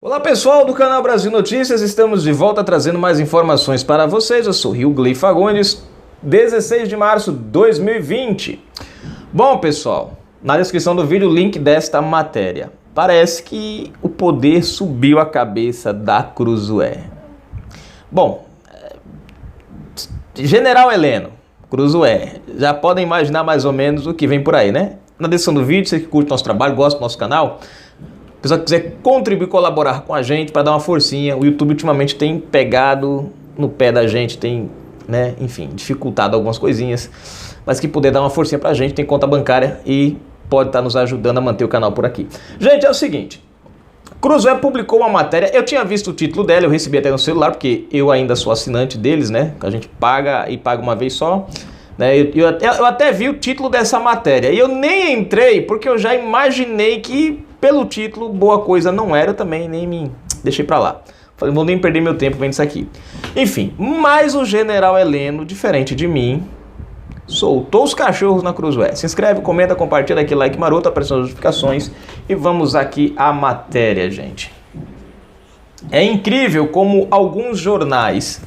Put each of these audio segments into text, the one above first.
Olá pessoal do canal Brasil Notícias, estamos de volta trazendo mais informações para vocês. Eu sou Rilgley Fagundes, 16 de março de 2020. Bom pessoal, na descrição do vídeo o link desta matéria. Parece que o poder subiu a cabeça da Cruzoé. Bom, General Heleno, Cruzoé, já podem imaginar mais ou menos o que vem por aí, né? Na descrição do vídeo, você que curte nosso trabalho, gosta do nosso canal, se pessoal quiser contribuir, colaborar com a gente para dar uma forcinha, o YouTube ultimamente tem pegado no pé da gente, tem, né, enfim, dificultado algumas coisinhas, mas que puder dar uma forcinha pra gente, tem conta bancária e pode estar nos ajudando a manter o canal por aqui. Gente, é o seguinte, Cruzoé publicou uma matéria, eu tinha visto o título dela, eu recebi até no celular, porque eu ainda sou assinante deles, né, a gente paga e paga uma vez só, né, eu até vi o título dessa matéria, e eu nem entrei, porque eu já imaginei que pelo título, boa coisa não era, eu também nem me deixei pra lá. Falei, não vou nem perder meu tempo vendo isso aqui. Enfim, mas o General Heleno, diferente de mim, soltou os cachorros na Cruzoé. Se inscreve, comenta, compartilha aquele like maroto, aparecendo as notificações. E vamos aqui à matéria, gente. É incrível como alguns jornais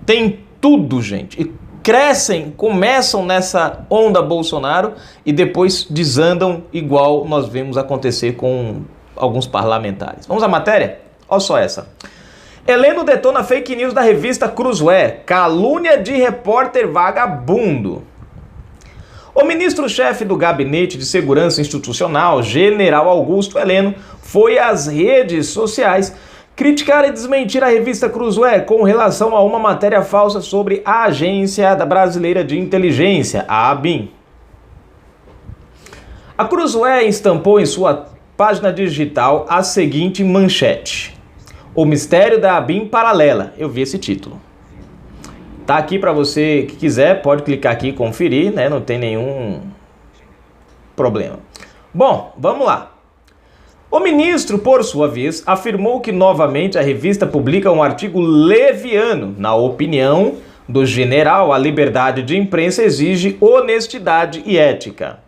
têm tudo, gente, e crescem, começam nessa onda Bolsonaro e depois desandam igual nós vemos acontecer com alguns parlamentares. Vamos à matéria? Olha só essa. Heleno detona fake news da revista Cruzoé, calúnia de repórter vagabundo. O ministro-chefe do Gabinete de Segurança Institucional, General Augusto Heleno, foi às redes sociais criticar e desmentir a revista Cruzoé com relação a uma matéria falsa sobre a Agência Brasileira de Inteligência, a ABIN. A Cruzoé estampou em sua página digital a seguinte manchete: O mistério da ABIN paralela. Eu vi esse título. Tá aqui para você que quiser, pode clicar aqui e conferir, né? Não tem nenhum problema. Bom, vamos lá. O ministro, por sua vez, afirmou que novamente a revista publica um artigo leviano. Na opinião do general, a liberdade de imprensa exige honestidade e ética.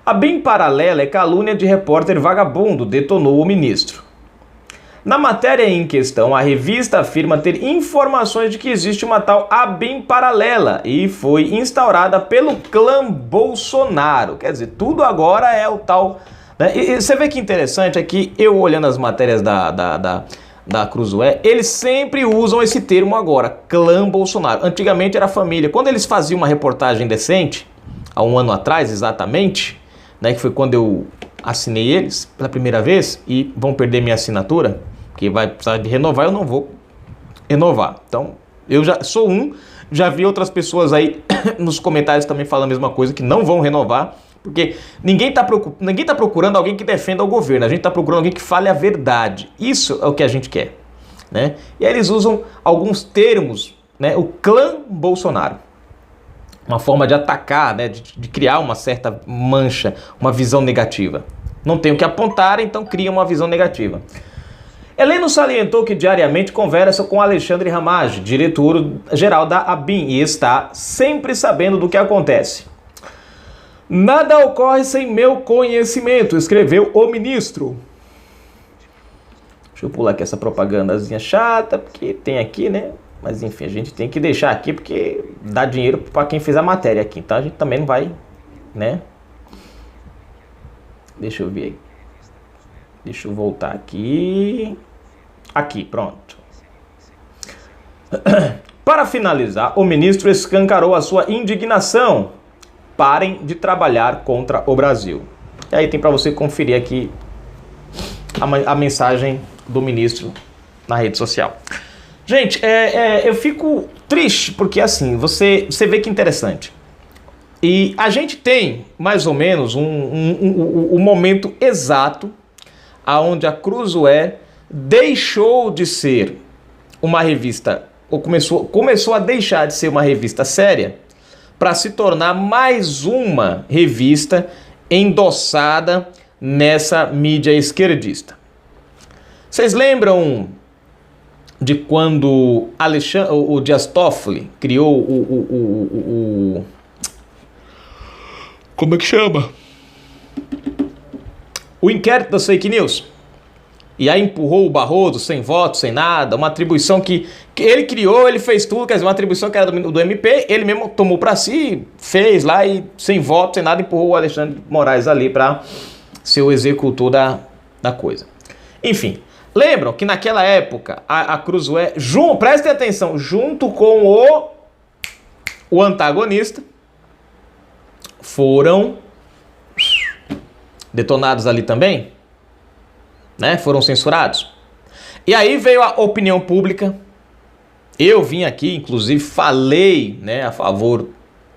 A BIM paralela é calúnia de repórter vagabundo, detonou o ministro. Na matéria em questão, a revista afirma ter informações de que existe uma tal ABIN paralela e foi instaurada pelo clã Bolsonaro. Quer dizer, tudo agora é o tal... E você vê que interessante é que eu olhando as matérias da Cruzoé, eles sempre usam esse termo agora, clã Bolsonaro. Antigamente era família. Quando eles faziam uma reportagem decente, há um ano atrás exatamente, né, que foi quando eu assinei eles pela primeira vez, e vão perder minha assinatura, porque vai precisar de renovar, eu não vou renovar. Então, eu já sou já vi outras pessoas aí nos comentários também falando a mesma coisa, que não vão renovar, porque ninguém tá procurando alguém que defenda o governo, a gente está procurando alguém que fale a verdade. Isso é o que a gente quer, né? E aí eles usam alguns termos, né? O clã Bolsonaro. Uma forma de atacar, né? De criar uma certa mancha, uma visão negativa. Não tem o que apontar, então cria uma visão negativa. Heleno salientou que diariamente conversa com Alexandre Ramage, diretor-geral da ABIN, e está sempre sabendo do que acontece. Nada ocorre sem meu conhecimento, escreveu o ministro. Deixa eu pular aqui essa propagandazinha chata, porque tem aqui, né? Mas enfim, a gente tem que deixar aqui, porque dá dinheiro para quem fez a matéria aqui. Então a gente também não vai, né? Deixa eu ver. Deixa eu voltar aqui. Aqui, pronto. Para finalizar, o ministro escancarou a sua indignação. Parem de trabalhar contra o Brasil. E aí tem para você conferir aqui a mensagem do ministro na rede social. Gente, eu fico triste porque assim, você vê que interessante. E a gente tem mais ou menos um momento exato aonde a Cruzoé deixou de ser uma revista, ou começou a deixar de ser uma revista séria, para se tornar mais uma revista endossada nessa mídia esquerdista. Vocês lembram de quando o Dias Toffoli criou como é que chama? O inquérito das fake news? e aí empurrou o Barroso sem voto, sem nada, uma atribuição que ele criou, ele fez tudo, quer dizer, uma atribuição que era do MP, ele mesmo tomou para si, fez lá e sem voto, sem nada, empurrou o Alexandre de Moraes ali para ser o executor da coisa. Enfim, lembram que naquela época a Cruzoé, prestem atenção, junto com o antagonista, foram detonados ali também, né? Foram censurados. E aí veio a opinião pública. Eu vim aqui, inclusive falei, né, a favor,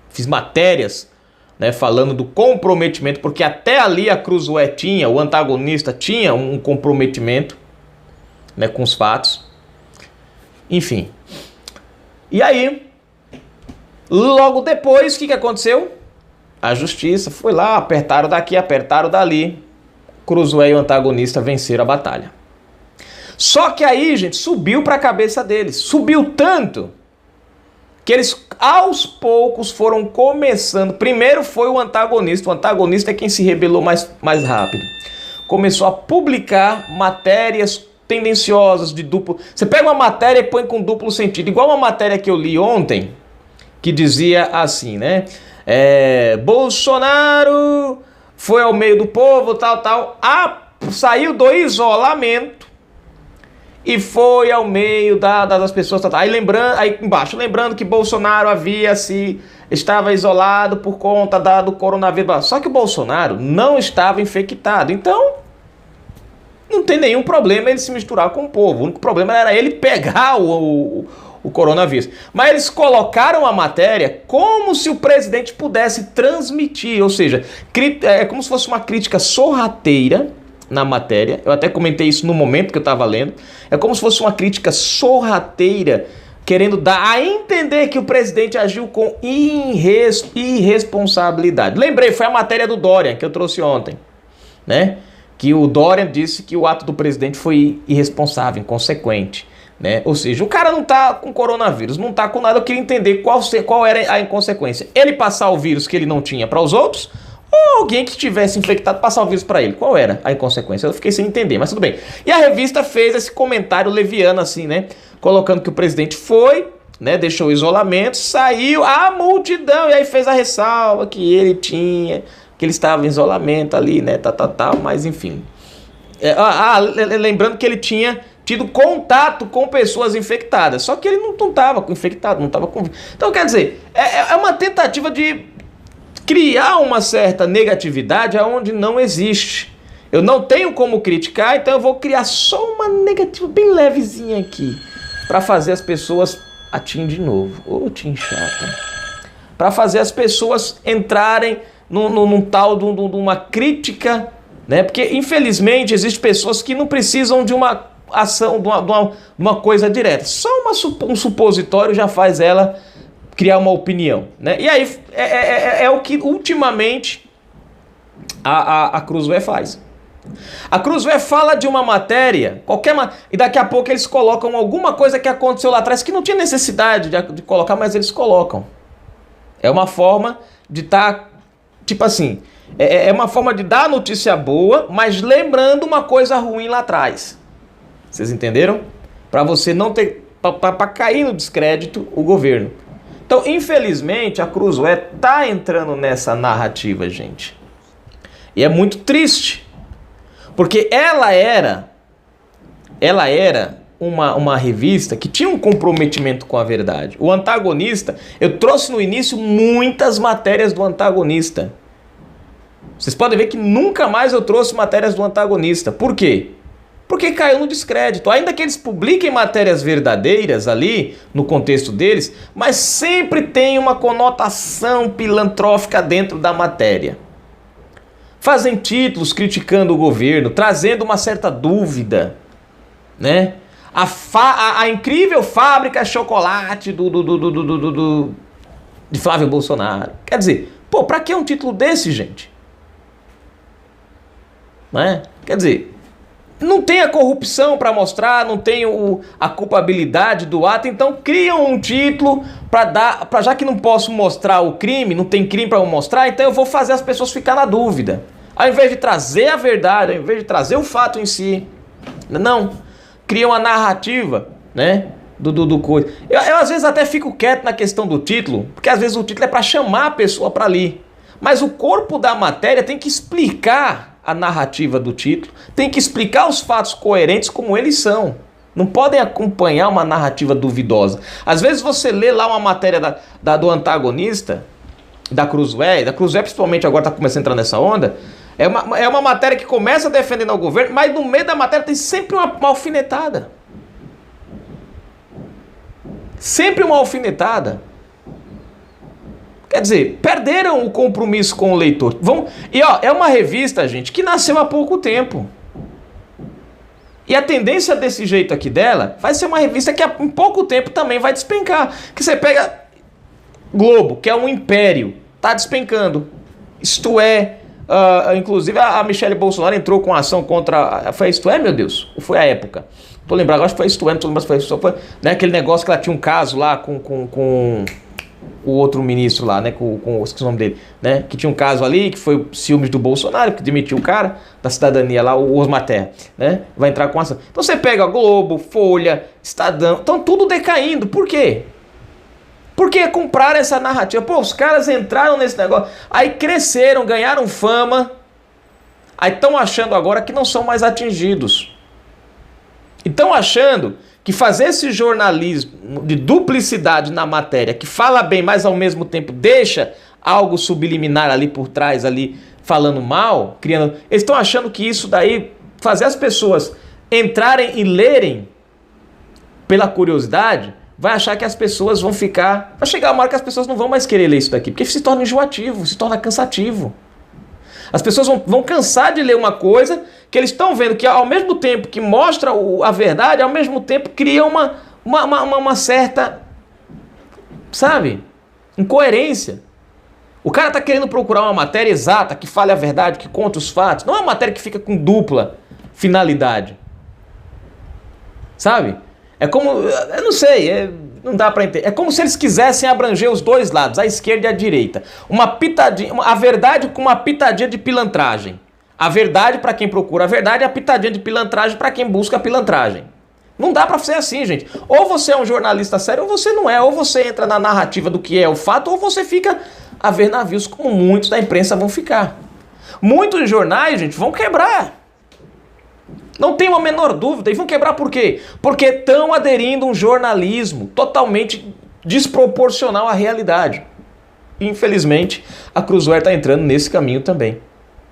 fiz matérias, né, falando do comprometimento, porque até ali a Cruzoé tinha, o antagonista tinha um comprometimento, né, com os fatos. Enfim. E aí, logo depois, o que aconteceu? A justiça foi lá, apertaram daqui, apertaram dali. Cruzoé e o antagonista venceram a batalha. Só que aí, gente, subiu para a cabeça deles. Subiu tanto que eles, aos poucos, foram começando. Primeiro foi o antagonista. O antagonista é quem se rebelou mais rápido. Começou a publicar matérias tendenciosas de duplo... Você pega uma matéria e põe com duplo sentido. Igual uma matéria que eu li ontem, que dizia assim, né? Bolsonaro foi ao meio do povo, tal. Saiu do isolamento e foi ao meio das pessoas. Aí embaixo, lembrando que Bolsonaro estava isolado por conta do coronavírus. Só que o Bolsonaro não estava infectado. Então, não tem nenhum problema ele se misturar com o povo. O único problema era ele pegar o coronavírus. Mas eles colocaram a matéria como se o presidente pudesse transmitir. Ou seja, é como se fosse uma crítica sorrateira na matéria. Eu até comentei isso no momento que eu estava lendo. É como se fosse uma crítica sorrateira, querendo dar a entender que o presidente agiu com irresponsabilidade. Lembrei, foi a matéria do Dória que eu trouxe ontem, né? Que o Dória disse que o ato do presidente foi irresponsável, inconsequente, né? Ou seja, o cara não tá com coronavírus, não tá com nada. Eu queria entender qual era a inconsequência. Ele passar o vírus que ele não tinha para os outros, ou alguém que estivesse infectado passar o vírus para ele. Qual era a inconsequência? Eu fiquei sem entender, mas tudo bem. E a revista fez esse comentário leviano assim, né? Colocando que o presidente foi, né? Deixou o isolamento, saiu a multidão, e aí fez a ressalva que ele estava em isolamento ali, né? Mas enfim. Lembrando que ele tinha tido contato com pessoas infectadas. Só que ele não estava infectado, não estava com... Então, quer dizer, é uma tentativa de criar uma certa negatividade aonde não existe. Eu não tenho como criticar, então eu vou criar só uma negativa bem levezinha aqui, para fazer as pessoas... A Tim de novo. Ô, Tim chata. Para fazer as pessoas entrarem num tal de uma crítica, né? Porque, infelizmente, existem pessoas que não precisam de uma ação, de uma coisa direta. Só um supositório já faz ela criar uma opinião, né? E aí é o que ultimamente a Cruzoé faz. A Cruzoé fala de uma matéria, e daqui a pouco eles colocam alguma coisa que aconteceu lá atrás que não tinha necessidade de colocar, mas eles colocam. É uma forma de tipo assim, é uma forma de dar notícia boa, mas lembrando uma coisa ruim lá atrás. Vocês entenderam? Para você não ter, para cair no descrédito o governo. Então, infelizmente, a Cruzoé tá entrando nessa narrativa, gente. E é muito triste, porque ela era uma revista que tinha um comprometimento com a verdade. O antagonista, eu trouxe no início muitas matérias do antagonista. Vocês podem ver que nunca mais eu trouxe matérias do antagonista. Por quê? Porque caiu no descrédito. Ainda que eles publiquem matérias verdadeiras ali, no contexto deles, mas sempre tem uma conotação pilantrófica dentro da matéria. Fazem títulos criticando o governo, trazendo uma certa dúvida, né? A incrível fábrica chocolate de Flávio Bolsonaro. Quer dizer, pra que um título desse, gente? Né? Quer dizer, não tem a corrupção para mostrar, não tem a culpabilidade do ato, então criam um título já que não posso mostrar o crime, não tem crime para mostrar, então eu vou fazer as pessoas ficar na dúvida. Ao invés de trazer a verdade, ao invés de trazer o fato em si, Não. Cria uma narrativa, né? Do coisa. Eu às vezes até fico quieto na questão do título, porque às vezes o título é para chamar a pessoa para ler. Mas o corpo da matéria tem que explicar a narrativa do título, tem que explicar os fatos coerentes como eles são. Não podem acompanhar uma narrativa duvidosa. Às vezes você lê lá uma matéria do antagonista, da Cruzoé principalmente agora está começando a entrar nessa onda, é uma matéria que começa defendendo o governo, mas no meio da matéria tem sempre uma alfinetada. Sempre uma alfinetada. Quer dizer, perderam o compromisso com o leitor. É uma revista, gente, que nasceu há pouco tempo. E a tendência desse jeito aqui dela vai ser uma revista que em pouco tempo também vai despencar. Que você pega Globo, que é um império, tá despencando. Isto é, inclusive a Michelle Bolsonaro entrou com ação contra... Foi Isto É, meu Deus? Ou foi a Época? Tô lembrando, acho que foi Isto É, não tô lembrando se foi Isto É. Foi, né, aquele negócio que ela tinha um caso lá com o outro ministro lá, né, esqueci o nome dele, né, que tinha um caso ali, que foi ciúmes do Bolsonaro, que demitiu o cara da cidadania lá, o Osmar Terra, né, vai entrar com ação. Então você pega Globo, Folha, Estadão, estão tudo decaindo. Por quê? Porque compraram essa narrativa. Pô, os caras entraram nesse negócio, aí cresceram, ganharam fama, aí estão achando agora que não são mais atingidos. E estão achando que fazer esse jornalismo de duplicidade na matéria, que fala bem, mas ao mesmo tempo deixa algo subliminar ali por trás, ali falando mal, criando... Eles estão achando que isso daí, fazer as pessoas entrarem e lerem pela curiosidade, vai achar que as pessoas vão ficar... Vai chegar uma hora que as pessoas não vão mais querer ler isso daqui, porque se torna enjoativo, se torna cansativo. As pessoas vão cansar de ler uma coisa que eles estão vendo que ao mesmo tempo que mostra a verdade, ao mesmo tempo cria uma certa, sabe, incoerência. O cara está querendo procurar uma matéria exata, que fale a verdade, que conte os fatos. Não é uma matéria que fica com dupla finalidade. Sabe? É como, eu não sei, não dá para entender. É como se eles quisessem abranger os dois lados, a esquerda e a direita. Uma pitadinha, a verdade com uma pitadinha de pilantragem. A verdade para quem procura a verdade e a pitadinha de pilantragem para quem busca a pilantragem. Não dá para ser assim, gente. Ou você é um jornalista sério ou você não é. Ou você entra na narrativa do que é o fato ou você fica a ver navios como muitos da imprensa vão ficar. Muitos jornais, gente, vão quebrar. Não tem uma menor dúvida. E vão quebrar por quê? Porque estão aderindo a um jornalismo totalmente desproporcional à realidade. Infelizmente, a Cruzoé está entrando nesse caminho também.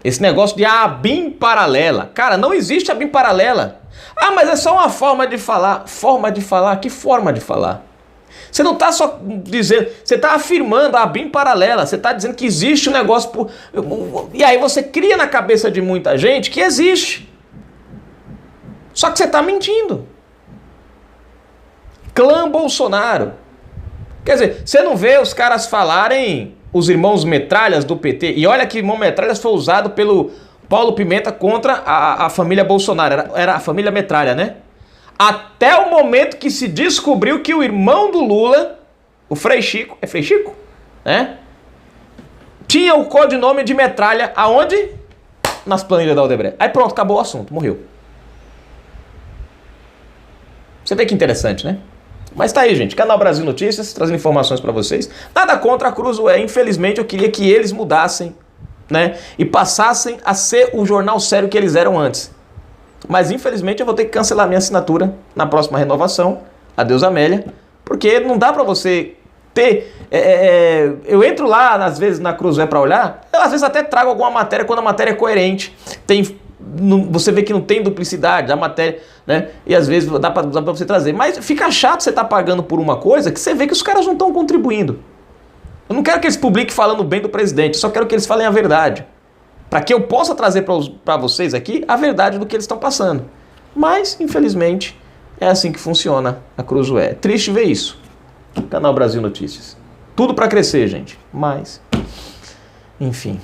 Esse negócio de ABIN paralela. Cara, não existe ABIN paralela. Ah, mas é só uma forma de falar. Forma de falar? Que forma de falar? Você não está só dizendo... Você está afirmando a ABIN paralela. Você está dizendo que existe um negócio... E aí você cria na cabeça de muita gente que existe. Só que você está mentindo. Clã Bolsonaro. Quer dizer, você não vê os caras falarem, os irmãos Metralhas do PT, e olha que irmão Metralhas foi usado pelo Paulo Pimenta contra a família Bolsonaro, era a família Metralha, né? Até o momento que se descobriu que o irmão do Lula, o Frei Chico, é Frei Chico? Né? Tinha o codinome de Metralha, aonde? Nas planilhas da Odebrecht. Aí pronto, acabou o assunto, morreu. Você vê que interessante, né? Mas tá aí, gente. Canal Brasil Notícias, trazendo informações pra vocês. Nada contra a Cruzoé. Infelizmente, eu queria que eles mudassem, né? E passassem a ser o jornal sério que eles eram antes. Mas, infelizmente, eu vou ter que cancelar minha assinatura na próxima renovação. Adeus, Amélia. Porque não dá pra você ter... eu entro lá, às vezes, na Cruzoé pra olhar. Eu, às vezes, até trago alguma matéria quando a matéria é coerente. Você vê que não tem duplicidade da matéria, né? E às vezes dá pra você trazer. Mas fica chato você estar pagando por uma coisa que você vê que os caras não estão contribuindo. Eu não quero que eles publiquem falando bem do presidente, só quero que eles falem a verdade. Para que eu possa trazer para vocês aqui a verdade do que eles estão passando. Mas, infelizmente, é assim que funciona a Cruzoé. É triste ver isso. Canal Brasil Notícias. Tudo para crescer, gente. Mas, enfim...